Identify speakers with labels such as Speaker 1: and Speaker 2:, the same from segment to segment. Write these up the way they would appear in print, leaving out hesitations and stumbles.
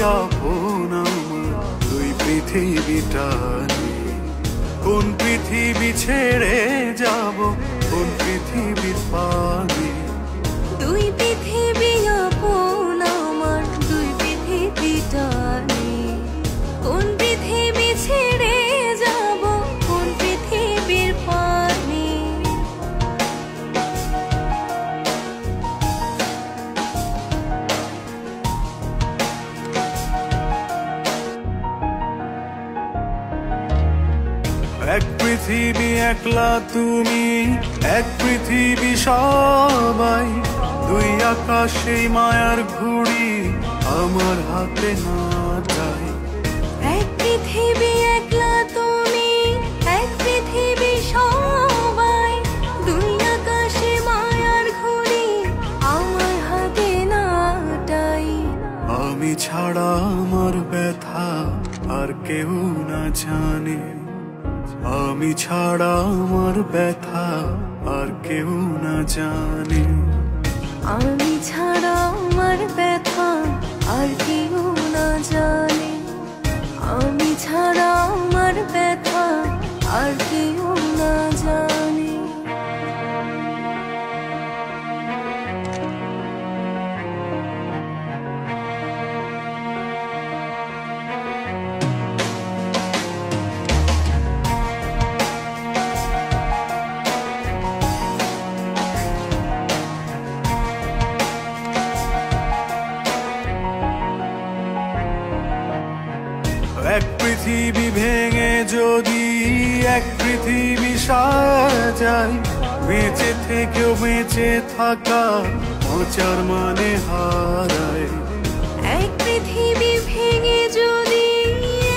Speaker 1: আপন আমার দুই পৃথিবীটা নিয়ে। কোন পৃথিবী ছেড়ে যাব, কোন পৃথিবীর পানে।
Speaker 2: দুই পৃথিবী আপন আমার দুই পৃথিবীটা নিয়ে। কোন পৃথিবী ছেড়ে যাব, কোন পৃথিবীর পানে।
Speaker 1: এক পৃথিবী একলা তুমি, এক পৃথিবী সবাই। দুই আকাশে মায়ার ঘুড়ি আমার হাতে না যায়।
Speaker 2: এক পৃথিবী একলা তুমি, এক পৃথিবী সবাই। দুই আকাশে মায়ার ঘুড়ি আমার হাতে নাটাই।
Speaker 1: আমি ছাড়া আমার ব্যথা আর কেউ না জানে। আমি ছাড়া আমার ব্যথা আর কেউ না জানে।
Speaker 2: আমি ছাড়া আমার ব্যথা আর কেউ না জানে। আমি ছাড়া আমার ব্যথা আর কেউ না জানে।
Speaker 1: এক পৃথিবী ভেঙে যদি এক পৃথিবী সাজাই, বেঁচে থেকেও বেঁচে থাকা মজার মানে হারায়।
Speaker 2: এক পৃথিবী ভেঙে যদি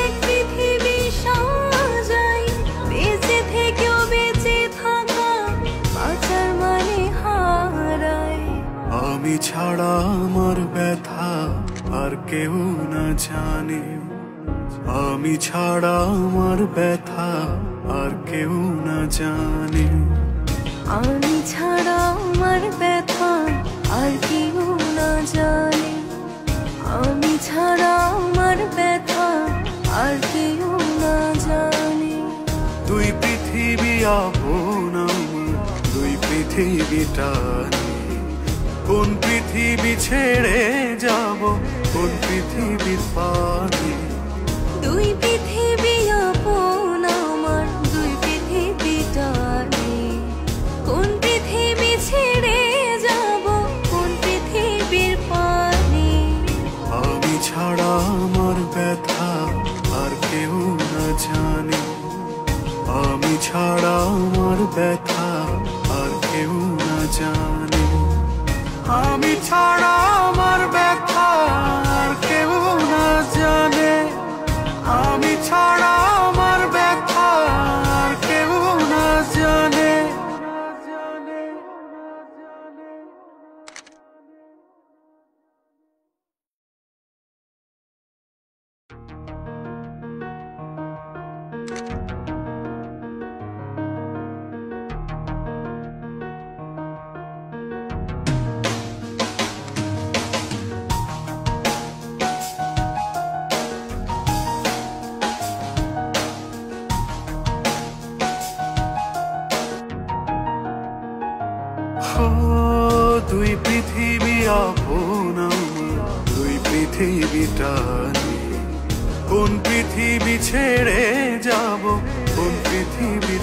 Speaker 2: এক পৃথিবী সাজাই, বেঁচে থেকেও বেঁচে থাকা বাঁচার মানে হারায়।
Speaker 1: আমি ছাড়া আমার ব্যথা আর কেউ না জানে। আমি ছাড়া আমার ব্যথা আর কেউ না জানে।
Speaker 2: আমি ছাড়া আমার ব্যথা আর কেউ না জানে। আমি ছাড়া আমার ব্যথা আর কেউ না জানে।
Speaker 1: দুই পৃথিবী আপন আমার দুই পৃথিবীটা নিয়ে। কোন পৃথিবী ছেড়ে যাব, কোন পৃথিবীর পানে।
Speaker 2: দুই পৃথিবী আপন আমার দুই পৃথিবীটা নিয়ে। কোন পৃথিবী ছেড়ে যাব, কোন পৃথিবীর পানে।
Speaker 1: আমি ছাড়া আমার ব্যথা আর কেউ না জানে। আমি ছাড়া আমার ব্যথা আর কেউ না জানে। আমি ছাড়া আমার ব্যথা আর কেউ না জানে। আমি ছাড়া আমার ব্যথা আর কেউ না জানে। দুই পৃথিবী আপন আমার দুই পৃথিবীটা নিয়ে। কোন পৃথিবী ছেড়ে যাব, কোন পৃথিবীর